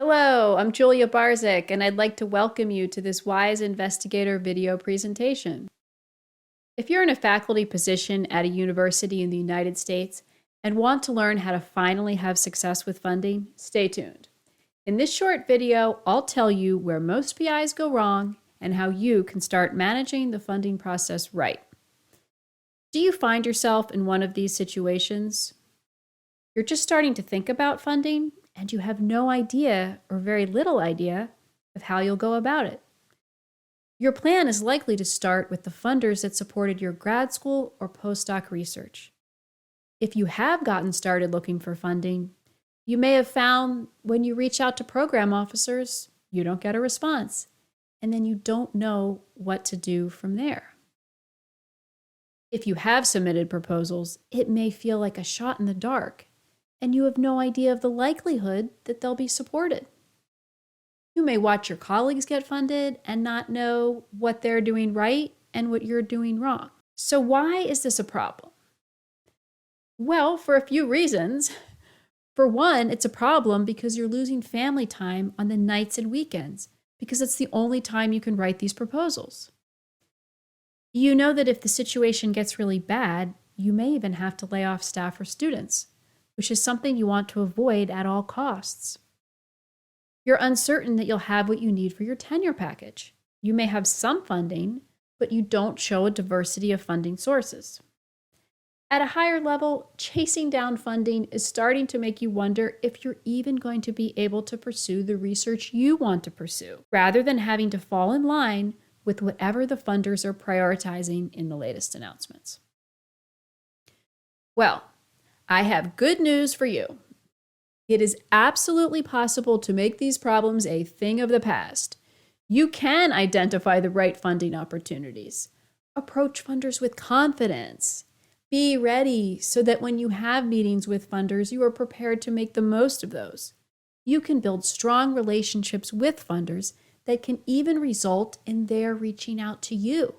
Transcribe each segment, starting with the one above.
Hello, I'm Julia Barzik, and I'd like to welcome you to this WISE Investigator video presentation. If you're in a faculty position at a university in the United States and want to learn how to finally have success with funding, stay tuned. In this short video, I'll tell you where most PIs go wrong and how you can start managing the funding process right. Do you find yourself in one of these situations? You're just starting to think about funding and you have no idea or very little idea of how you'll go about it. Your plan is likely to start with the funders that supported your grad school or postdoc research. If you have gotten started looking for funding, you may have found when you reach out to program officers, you don't get a response, and then you don't know what to do from there. If you have submitted proposals, it may feel like a shot in the dark, and you have no idea of the likelihood that they'll be supported. You may watch your colleagues get funded and not know what they're doing right and what you're doing wrong. So why is this a problem? Well, for a few reasons. For one, it's a problem because you're losing family time on the nights and weekends because it's the only time you can write these proposals. You know that if the situation gets really bad, you may even have to lay off staff or students, which is something you want to avoid at all costs. You're uncertain that you'll have what you need for your tenure package. You may have some funding, but you don't show a diversity of funding sources. At a higher level, chasing down funding is starting to make you wonder if you're even going to be able to pursue the research you want to pursue, rather than having to fall in line with whatever the funders are prioritizing in the latest announcements. Well, I have good news for you. It is absolutely possible to make these problems a thing of the past. You can identify the right funding opportunities. Approach funders with confidence. Be ready so that when you have meetings with funders, you are prepared to make the most of those. You can build strong relationships with funders that can even result in their reaching out to you.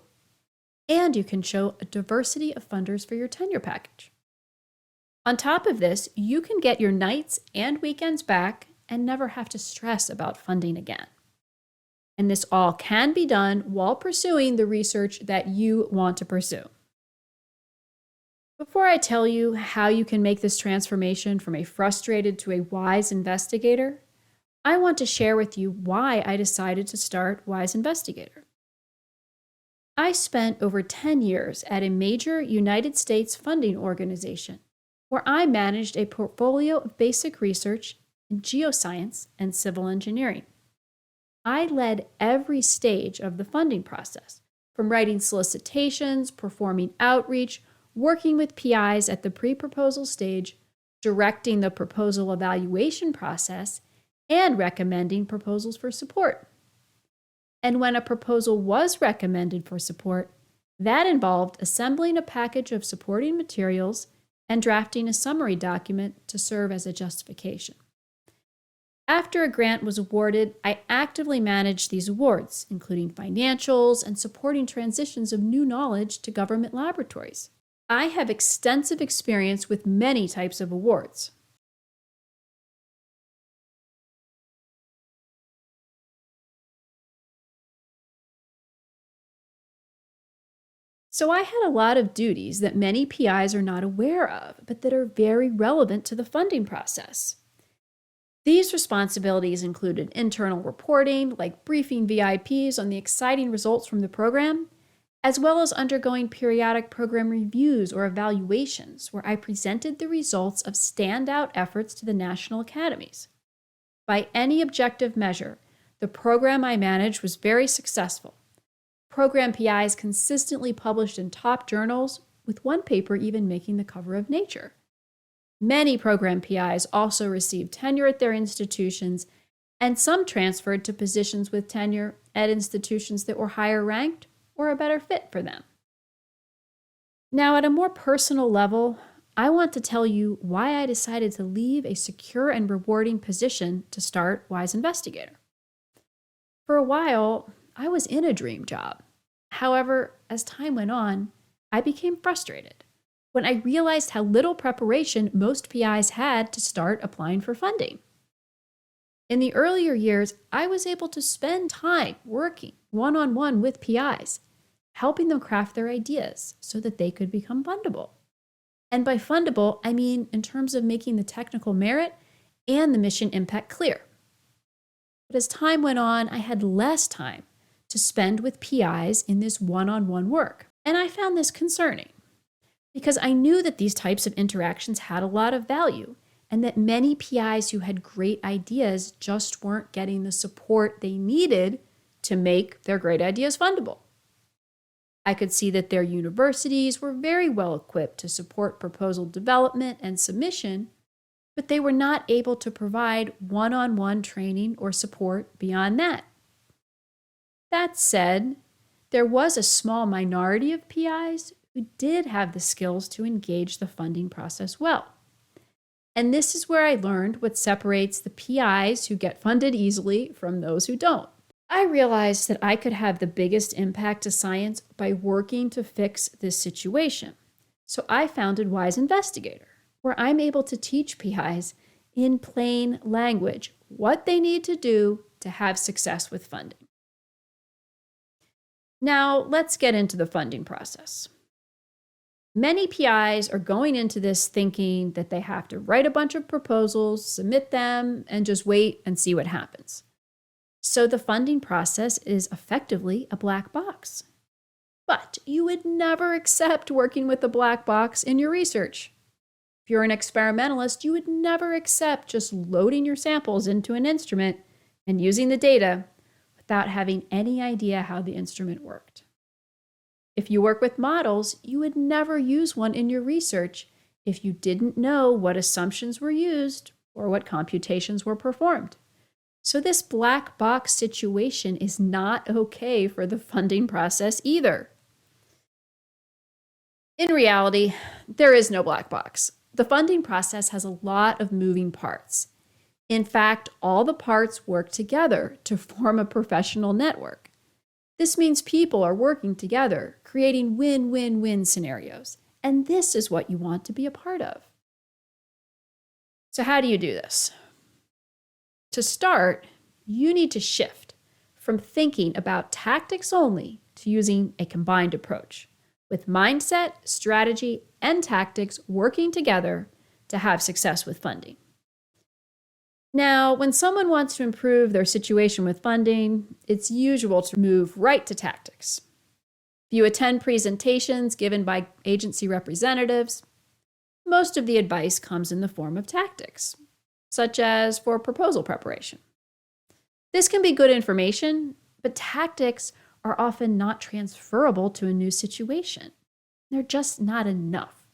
And you can show a diversity of funders for your tenure package. On top of this, you can get your nights and weekends back and never have to stress about funding again. And this all can be done while pursuing the research that you want to pursue. Before I tell you how you can make this transformation from a frustrated to a wise investigator, I want to share with you why I decided to start WISE Investigator. I spent over 10 years at a major United States funding organization where I managed a portfolio of basic research in geoscience and civil engineering. I led every stage of the funding process, from writing solicitations, performing outreach, working with PIs at the pre-proposal stage, directing the proposal evaluation process, and recommending proposals for support. And when a proposal was recommended for support, that involved assembling a package of supporting materials and drafting a summary document to serve as a justification. After a grant was awarded, I actively managed these awards, including financials and supporting transitions of new knowledge to government laboratories. I have extensive experience with many types of awards. So I had a lot of duties that many PIs are not aware of, but that are very relevant to the funding process. These responsibilities included internal reporting, like briefing VIPs on the exciting results from the program, as well as undergoing periodic program reviews or evaluations, where I presented the results of standout efforts to the national academies. By any objective measure, the program I managed was very successful. Program PIs consistently published in top journals, with one paper even making the cover of Nature. Many program PIs also received tenure at their institutions, and some transferred to positions with tenure at institutions that were higher ranked or a better fit for them. Now, at a more personal level, I want to tell you why I decided to leave a secure and rewarding position to start WISE Investigator. For a while, I was in a dream job. However, as time went on, I became frustrated when I realized how little preparation most PIs had to start applying for funding. In the earlier years, I was able to spend time working one-on-one with PIs, helping them craft their ideas so that they could become fundable. And by fundable, I mean in terms of making the technical merit and the mission impact clear. But as time went on, I had less time to spend with PIs in this one-on-one work. And I found this concerning because I knew that these types of interactions had a lot of value and that many PIs who had great ideas just weren't getting the support they needed to make their great ideas fundable. I could see that their universities were very well equipped to support proposal development and submission, but they were not able to provide one-on-one training or support beyond that. That said, there was a small minority of PIs who did have the skills to engage the funding process well. And this is where I learned what separates the PIs who get funded easily from those who don't. I realized that I could have the biggest impact to science by working to fix this situation. So I founded Wise Investigator, where I'm able to teach PIs in plain language what they need to do to have success with funding. Now, let's get into the funding process. Many PIs are going into this thinking that they have to write a bunch of proposals, submit them, and just wait and see what happens. So the funding process is effectively a black box. But you would never accept working with a black box in your research. If you're an experimentalist, you would never accept just loading your samples into an instrument and using the data without having any idea how the instrument worked. If you work with models, you would never use one in your research if you didn't know what assumptions were used or what computations were performed. So this black box situation is not okay for the funding process either. In reality, there is no black box. The funding process has a lot of moving parts. In fact, all the parts work together to form a professional network. This means people are working together, creating win-win-win scenarios. And this is what you want to be a part of. So how do you do this? To start, you need to shift from thinking about tactics only to using a combined approach, with mindset, strategy, and tactics working together to have success with funding. Now, when someone wants to improve their situation with funding, it's usual to move right to tactics. If you attend presentations given by agency representatives, most of the advice comes in the form of tactics, such as for proposal preparation. This can be good information, but tactics are often not transferable to a new situation. They're just not enough.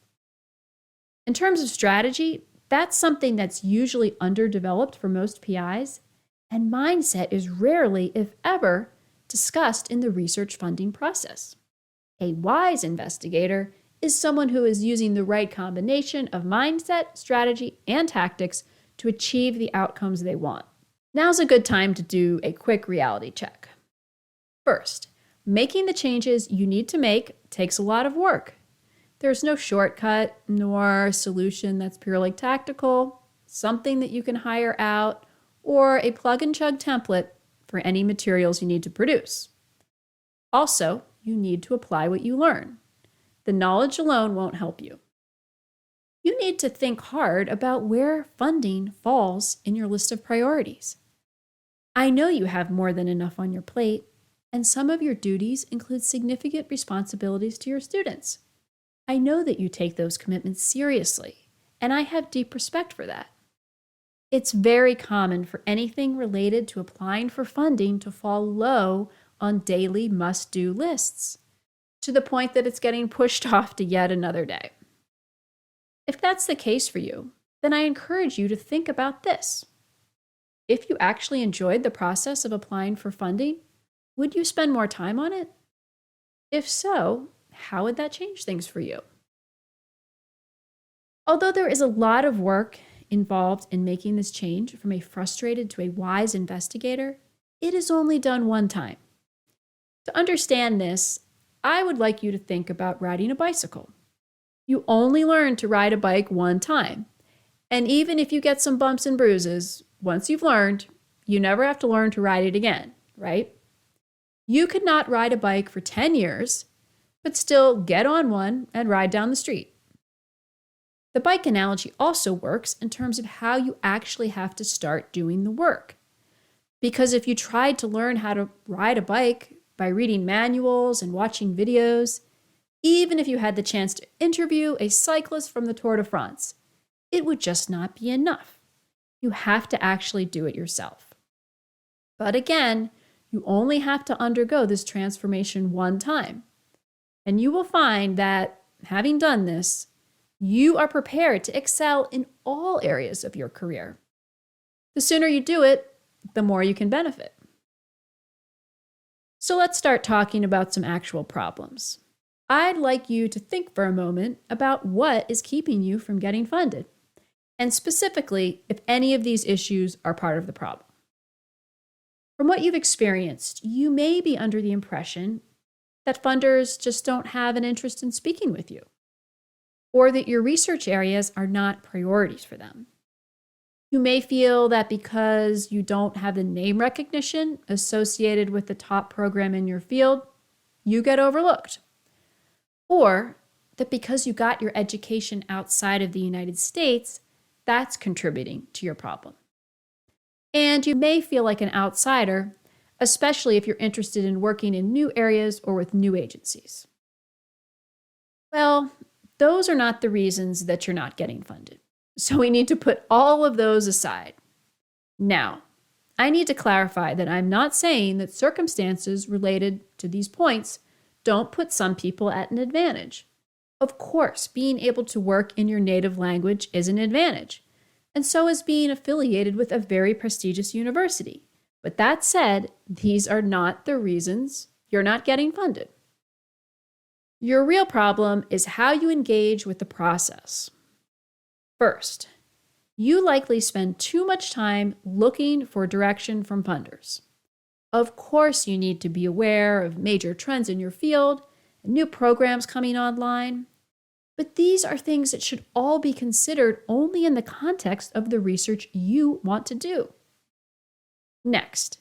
In terms of strategy, that's something that's usually underdeveloped for most PIs, and mindset is rarely, if ever, discussed in the research funding process. A wise investigator is someone who is using the right combination of mindset, strategy, and tactics to achieve the outcomes they want. Now's a good time to do a quick reality check. First, making the changes you need to make takes a lot of work. There's no shortcut nor solution that's purely tactical, something that you can hire out, or a plug-and-chug template for any materials you need to produce. Also, you need to apply what you learn. The knowledge alone won't help you. You need to think hard about where funding falls in your list of priorities. I know you have more than enough on your plate, and some of your duties include significant responsibilities to your students. I know that you take those commitments seriously, and I have deep respect for that. It's very common for anything related to applying for funding to fall low on daily must-do lists, to the point that it's getting pushed off to yet another day. If that's the case for you, then I encourage you to think about this. If you actually enjoyed the process of applying for funding, would you spend more time on it? If so, how would that change things for you? Although there is a lot of work involved in making this change from a frustrated to a wise investigator, it is only done one time. To understand this, I would like you to think about riding a bicycle. You only learn to ride a bike one time, and even if you get some bumps and bruises, once you've learned, you never have to learn to ride it again, right? You could not ride a bike for 10 years, but still get on one and ride down the street. The bike analogy also works in terms of how you actually have to start doing the work. Because if you tried to learn how to ride a bike by reading manuals and watching videos, even if you had the chance to interview a cyclist from the Tour de France, it would just not be enough. You have to actually do it yourself. But again, you only have to undergo this transformation one time. And you will find that, having done this, you are prepared to excel in all areas of your career. The sooner you do it, the more you can benefit. So let's start talking about some actual problems. I'd like you to think for a moment about what is keeping you from getting funded, and specifically if any of these issues are part of the problem. From what you've experienced, you may be under the impression that funders just don't have an interest in speaking with you, or that your research areas are not priorities for them. You may feel that because you don't have the name recognition associated with the top program in your field, you get overlooked. Or that because you got your education outside of the United States, that's contributing to your problem. And you may feel like an outsider, especially if you're interested in working in new areas or with new agencies. Well, those are not the reasons that you're not getting funded. So we need to put all of those aside. Now, I need to clarify that I'm not saying that circumstances related to these points don't put some people at an advantage. Of course, being able to work in your native language is an advantage, and so is being affiliated with a very prestigious university. But that said, these are not the reasons you're not getting funded. Your real problem is how you engage with the process. First, you likely spend too much time looking for direction from funders. Of course, you need to be aware of major trends in your field and new programs coming online, but these are things that should all be considered only in the context of the research you want to do. Next,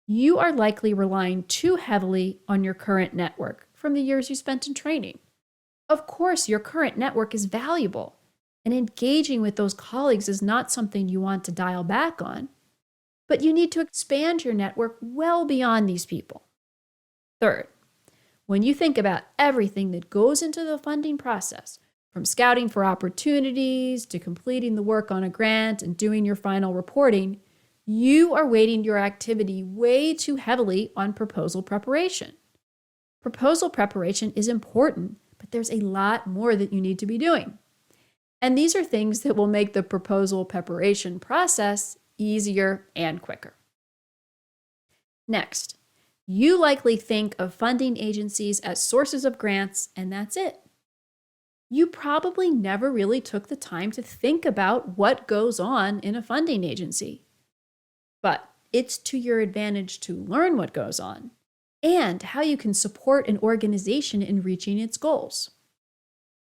you are likely relying too heavily on your current network from the years you spent in training. Of course, your current network is valuable, and engaging with those colleagues is not something you want to dial back on, but you need to expand your network well beyond these people. Third, when you think about everything that goes into the funding process, from scouting for opportunities to completing the work on a grant and doing your final reporting, you are weighting your activity way too heavily on proposal preparation. Proposal preparation is important, but there's a lot more that you need to be doing. And these are things that will make the proposal preparation process easier and quicker. Next, you likely think of funding agencies as sources of grants, and that's it. You probably never really took the time to think about what goes on in a funding agency. But it's to your advantage to learn what goes on and how you can support an organization in reaching its goals.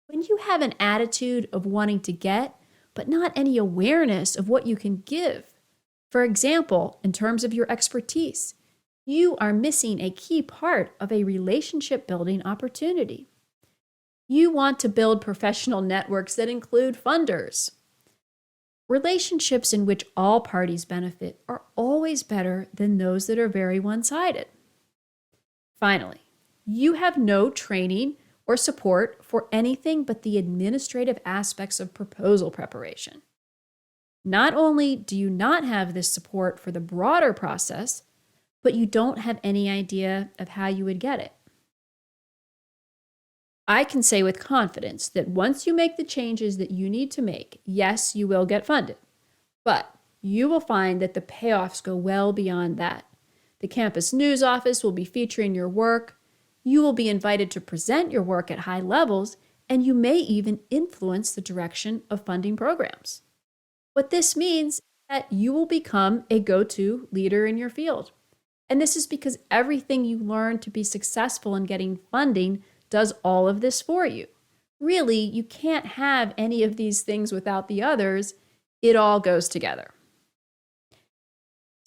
When you have an attitude of wanting to get, but not any awareness of what you can give, for example, in terms of your expertise, you are missing a key part of a relationship building opportunity. You want to build professional networks that include funders. Relationships in which all parties benefit are always better than those that are very one-sided. Finally, you have no training or support for anything but the administrative aspects of proposal preparation. Not only do you not have this support for the broader process, but you don't have any idea of how you would get it. I can say with confidence that once you make the changes that you need to make, yes, you will get funded. But you will find that the payoffs go well beyond that. The campus news office will be featuring your work. You will be invited to present your work at high levels, and you may even influence the direction of funding programs. What this means is that you will become a go-to leader in your field. And this is because everything you learn to be successful in getting funding does all of this for you. Really, you can't have any of these things without the others. It all goes together.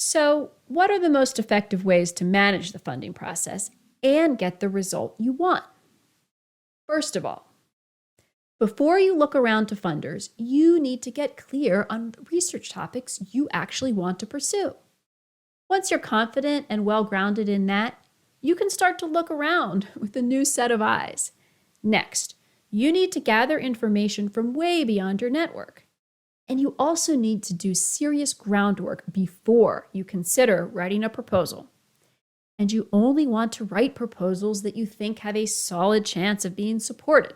So, what are the most effective ways to manage the funding process and get the result you want? First of all, before you look around to funders, you need to get clear on the research topics you actually want to pursue. Once you're confident and well-grounded in that, you can start to look around with a new set of eyes. Next, you need to gather information from way beyond your network. And you also need to do serious groundwork before you consider writing a proposal. And you only want to write proposals that you think have a solid chance of being supported.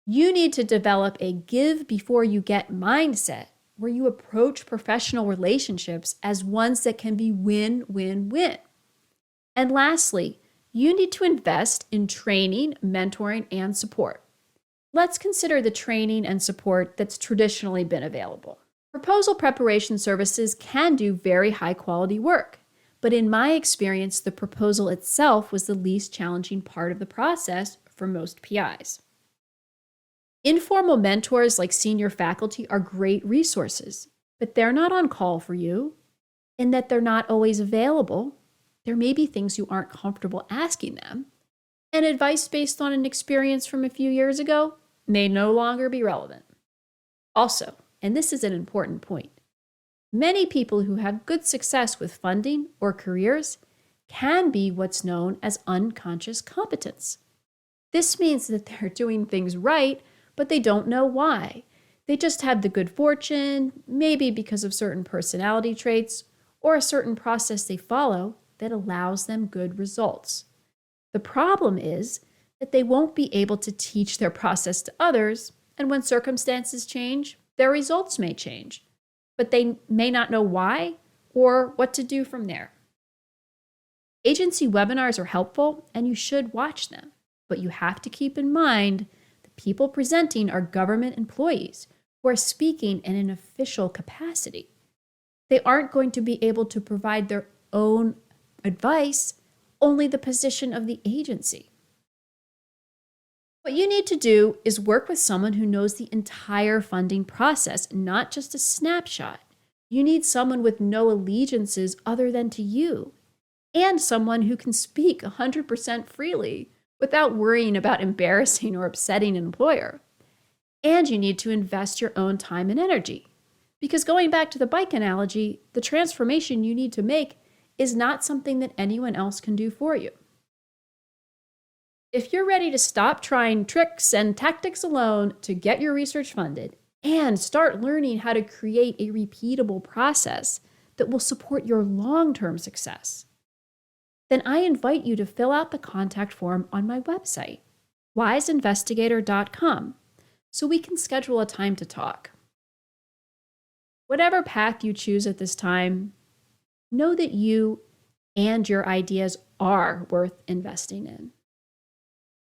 You need to develop a give before you get mindset where you approach professional relationships as ones that can be win-win-win. And lastly, you need to invest in training, mentoring, and support. Let's consider the training and support that's traditionally been available. Proposal preparation services can do very high-quality work, but in my experience, the proposal itself was the least challenging part of the process for most PIs. Informal mentors like senior faculty are great resources, but they're not on call for you, in that they're not always available. There may be things you aren't comfortable asking them, and advice based on an experience from a few years ago may no longer be relevant. Also, and this is an important point, many people who have good success with funding or careers can be what's known as unconscious competence. This means that they're doing things right, but they don't know why. They just have the good fortune, maybe because of certain personality traits or a certain process they follow that allows them good results. The problem is that they won't be able to teach their process to others, and when circumstances change, their results may change, but they may not know why or what to do from there. Agency webinars are helpful, and you should watch them, but you have to keep in mind the people presenting are government employees who are speaking in an official capacity. They aren't going to be able to provide their own advice, only the position of the agency. What you need to do is work with someone who knows the entire funding process, not just a snapshot. You need someone with no allegiances other than to you, and someone who can speak 100% freely without worrying about embarrassing or upsetting an employer. And you need to invest your own time and energy. Because going back to the bike analogy, the transformation you need to make is not something that anyone else can do for you. If you're ready to stop trying tricks and tactics alone to get your research funded and start learning how to create a repeatable process that will support your long-term success, then I invite you to fill out the contact form on my website, wiseinvestigator.com, so we can schedule a time to talk. Whatever path you choose at this time, know that you and your ideas are worth investing in.